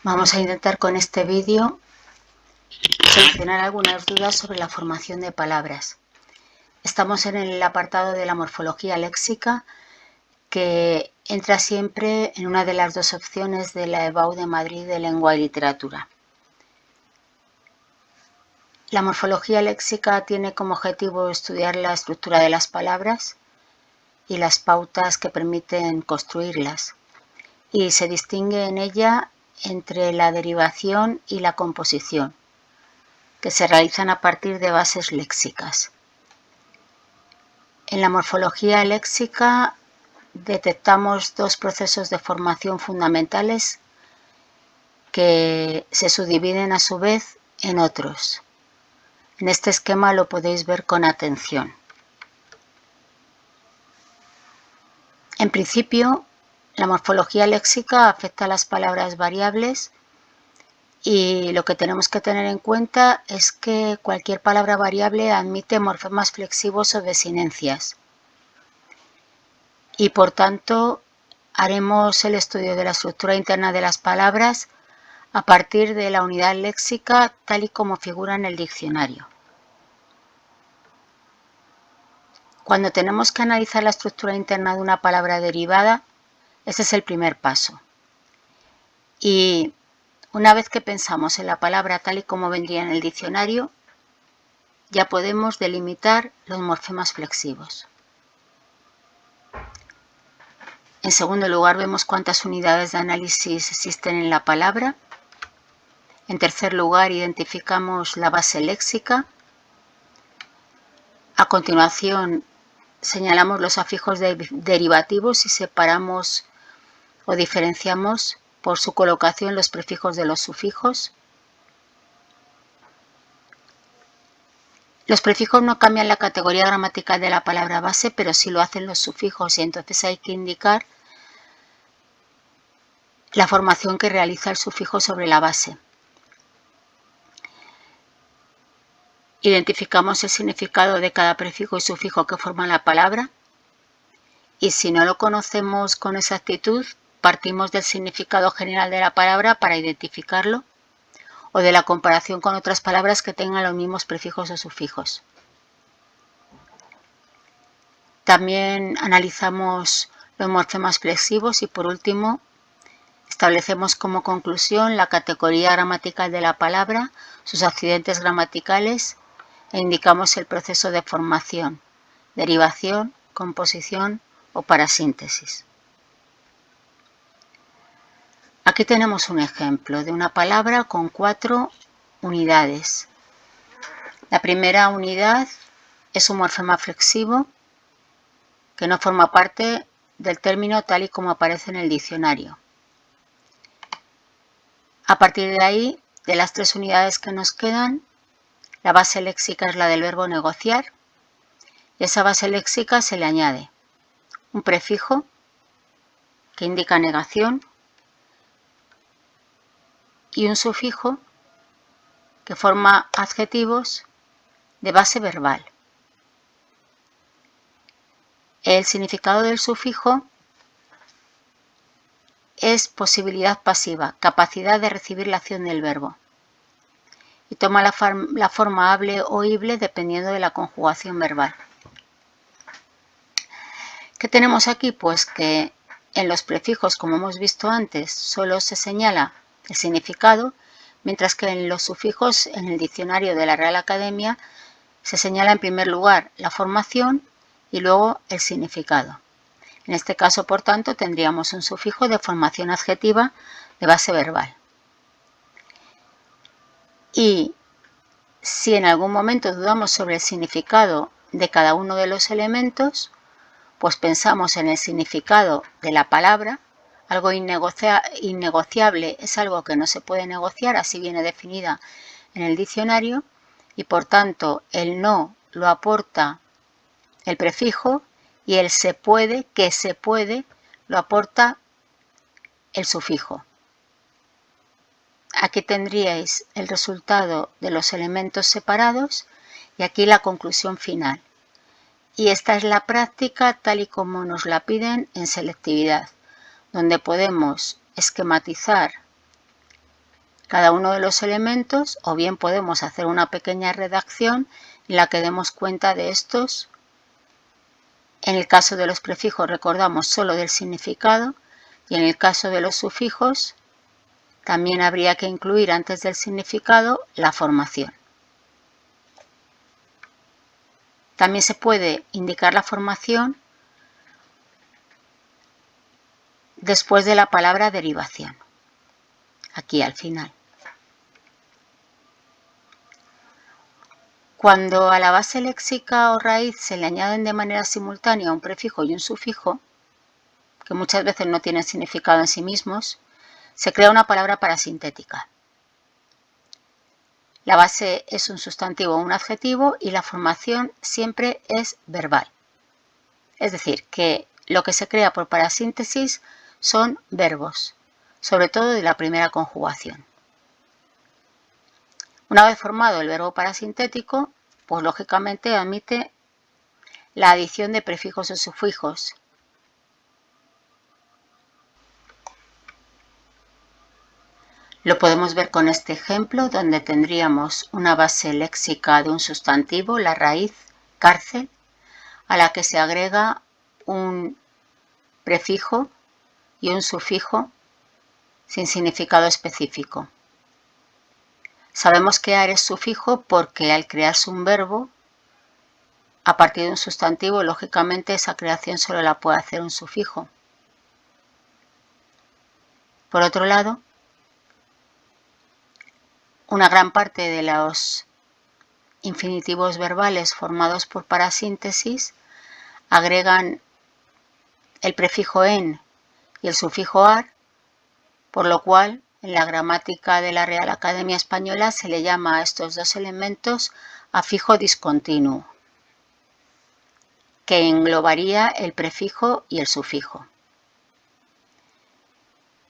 Vamos a intentar con este vídeo solucionar algunas dudas sobre la formación de palabras. Estamos en el apartado de la morfología léxica, que entra siempre en una de las dos opciones de la EBAU de Madrid de Lengua y Literatura. La morfología léxica tiene como objetivo estudiar la estructura de las palabras y las pautas que permiten construirlas, y se distingue en ella entre la derivación y la composición, que se realizan a partir de bases léxicas. En la morfología léxica detectamos dos procesos de formación fundamentales que se subdividen a su vez en otros. En este esquema lo podéis ver con atención. En principio, la morfología léxica afecta a las palabras variables, y lo que tenemos que tener en cuenta es que cualquier palabra variable admite morfemas flexivos o desinencias, y por tanto haremos el estudio de la estructura interna de las palabras a partir de la unidad léxica tal y como figura en el diccionario. Cuando tenemos que analizar la estructura interna de una palabra derivada, ese es el primer paso. Y una vez que pensamos en la palabra tal y como vendría en el diccionario, ya podemos delimitar los morfemas flexivos. En segundo lugar, vemos cuántas unidades de análisis existen en la palabra. En tercer lugar, identificamos la base léxica. A continuación, señalamos los afijos derivativos y separamos o diferenciamos por su colocación los prefijos de los sufijos. Los prefijos no cambian la categoría gramatical de la palabra base, pero sí lo hacen los sufijos, y entonces hay que indicar la formación que realiza el sufijo sobre la base. Identificamos el significado de cada prefijo y sufijo que forman la palabra, y si no lo conocemos con exactitud, partimos del significado general de la palabra para identificarlo, o de la comparación con otras palabras que tengan los mismos prefijos o sufijos. También analizamos los morfemas flexivos y, por último, establecemos como conclusión la categoría gramatical de la palabra, sus accidentes gramaticales, e indicamos el proceso de formación, derivación, composición o parasíntesis. Aquí tenemos un ejemplo de una palabra con 4 unidades. La primera unidad es un morfema flexivo que no forma parte del término tal y como aparece en el diccionario. A partir de ahí, de las 3 unidades que nos quedan, la base léxica es la del verbo negociar, y a esa base léxica se le añade un prefijo que indica negación y un sufijo que forma adjetivos de base verbal. El significado del sufijo es posibilidad pasiva, capacidad de recibir la acción del verbo, y toma la forma hable o oíble dependiendo de la conjugación verbal. ¿Qué tenemos aquí? Pues que en los prefijos, como hemos visto antes, solo se señala el significado, mientras que en los sufijos, en el diccionario de la Real Academia, se señala en primer lugar la formación y luego el significado. En este caso, por tanto, tendríamos un sufijo de formación adjetiva de base verbal. Y si en algún momento dudamos sobre el significado de cada uno de los elementos, pues pensamos en el significado de la palabra. Algo innegociable es algo que no se puede negociar, así viene definida en el diccionario, y por tanto el no lo aporta el prefijo, y el se puede, que se puede, lo aporta el sufijo. Aquí tendríais el resultado de los elementos separados y aquí la conclusión final. Y esta es la práctica tal y como nos la piden en selectividad, donde podemos esquematizar cada uno de los elementos, o bien podemos hacer una pequeña redacción en la que demos cuenta de estos. En el caso de los prefijos recordamos solo del significado, y en el caso de los sufijos también habría que incluir antes del significado la formación. También se puede indicar la formación después de la palabra derivación, aquí al final. Cuando a la base léxica o raíz se le añaden de manera simultánea un prefijo y un sufijo, que muchas veces no tienen significado en sí mismos, se crea una palabra parasintética. La base es un sustantivo o un adjetivo y la formación siempre es verbal. Es decir, que lo que se crea por parasíntesis son verbos, sobre todo de la primera conjugación. Una vez formado el verbo parasintético, pues lógicamente admite la adición de prefijos o sufijos. Lo podemos ver con este ejemplo, donde tendríamos una base léxica de un sustantivo, la raíz, cárcel, a la que se agrega un prefijo y un sufijo sin significado específico. Sabemos que ar es sufijo porque al crearse un verbo a partir de un sustantivo, lógicamente esa creación solo la puede hacer un sufijo. Por otro lado, una gran parte de los infinitivos verbales formados por parasíntesis agregan el prefijo en y el sufijo ar, por lo cual en la gramática de la Real Academia Española se le llama a estos dos elementos afijo discontinuo, que englobaría el prefijo y el sufijo.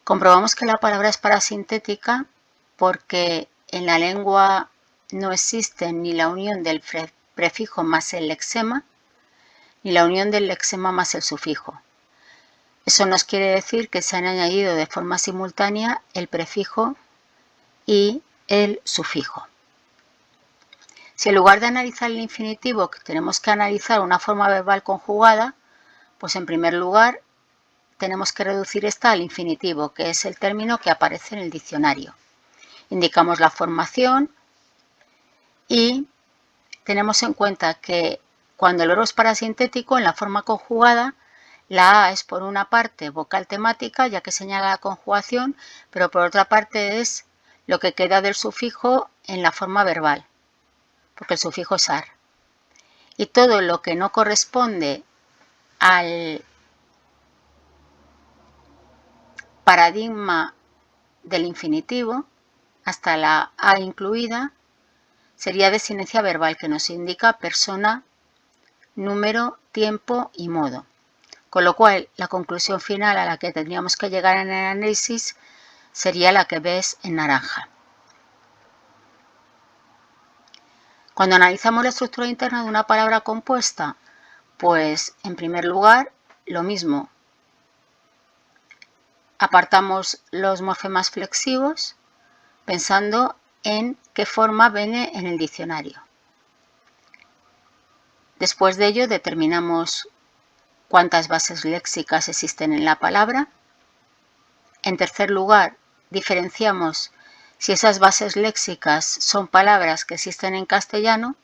Comprobamos que la palabra es parasintética porque en la lengua no existe ni la unión del prefijo más el lexema, ni la unión del lexema más el sufijo. Eso nos quiere decir que se han añadido de forma simultánea el prefijo y el sufijo. Si en lugar de analizar el infinitivo tenemos que analizar una forma verbal conjugada, pues en primer lugar tenemos que reducir esta al infinitivo, que es el término que aparece en el diccionario. Indicamos la formación y tenemos en cuenta que cuando el verbo es parasintético, en la forma conjugada, la A es por una parte vocal temática, ya que señala la conjugación, pero por otra parte es lo que queda del sufijo en la forma verbal, porque el sufijo es ar. Y todo lo que no corresponde al paradigma del infinitivo, hasta la A incluida, sería desinencia verbal, que nos indica persona, número, tiempo y modo. Con lo cual, la conclusión final a la que tendríamos que llegar en el análisis sería la que ves en naranja. Cuando analizamos la estructura interna de una palabra compuesta, pues en primer lugar, lo mismo. Apartamos los morfemas flexivos pensando en qué forma viene en el diccionario. Después de ello determinamos cuántas bases léxicas existen en la palabra. En tercer lugar, diferenciamos si esas bases léxicas son palabras que existen en castellano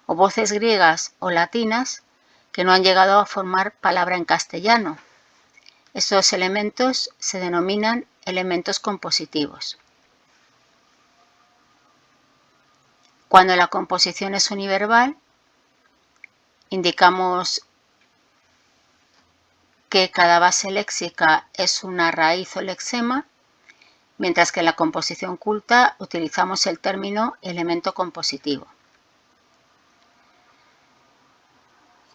o voces griegas o latinas que no han llegado a formar palabra en castellano. Estos elementos se denominan elementos compositivos. Cuando la composición es univerbal, indicamos que cada base léxica es una raíz o lexema, mientras que en la composición culta utilizamos el término elemento compositivo.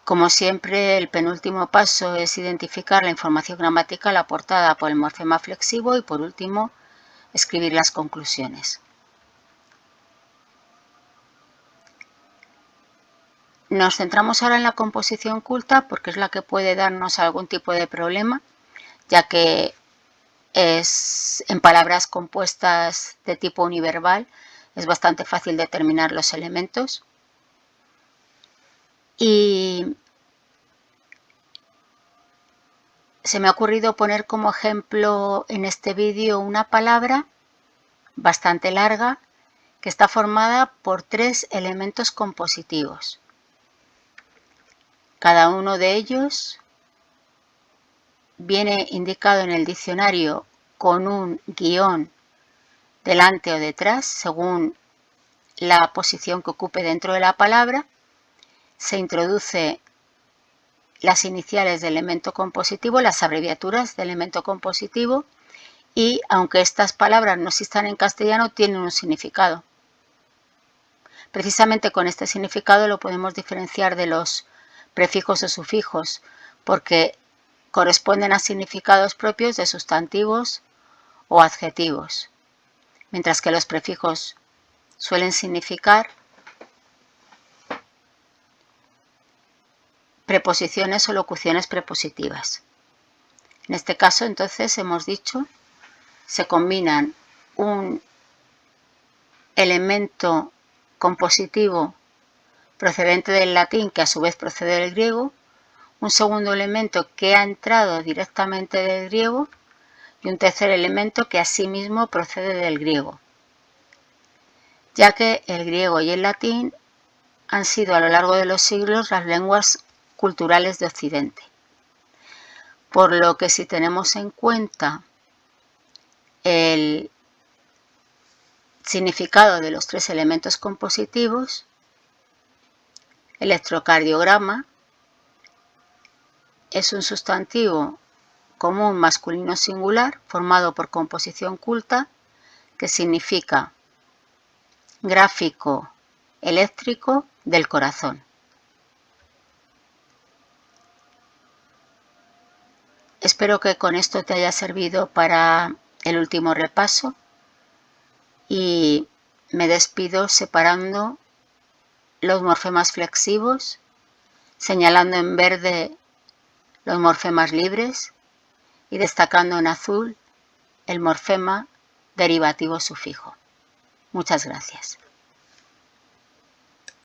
Como siempre, el penúltimo paso es identificar la información gramatical aportada por el morfema flexivo y, por último, escribir las conclusiones. Nos centramos ahora en la composición culta porque es la que puede darnos algún tipo de problema, ya que en palabras compuestas de tipo univerbal es bastante fácil determinar los elementos. Y se me ha ocurrido poner como ejemplo en este vídeo una palabra bastante larga que está formada por 3 elementos compositivos. Cada uno de ellos viene indicado en el diccionario con un guión delante o detrás, según la posición que ocupe dentro de la palabra. Se introduce las iniciales de elemento compositivo, las abreviaturas de elemento compositivo, y aunque estas palabras no existan en castellano, tienen un significado. Precisamente con este significado lo podemos diferenciar de los prefijos o sufijos, porque corresponden a significados propios de sustantivos o adjetivos, mientras que los prefijos suelen significar preposiciones o locuciones prepositivas. En este caso, entonces, hemos dicho, se combinan un elemento compositivo procedente del latín, que a su vez procede del griego, un segundo elemento que ha entrado directamente del griego y un tercer elemento que asimismo procede del griego, ya que el griego y el latín han sido a lo largo de los siglos las lenguas culturales de Occidente. Por lo que si tenemos en cuenta el significado de los 3 elementos compositivos, electrocardiograma es un sustantivo común masculino singular formado por composición culta que significa gráfico eléctrico del corazón. Espero que con esto te haya servido para el último repaso y me despido separando los morfemas flexivos, señalando en verde los morfemas libres y destacando en azul el morfema derivativo sufijo. Muchas gracias.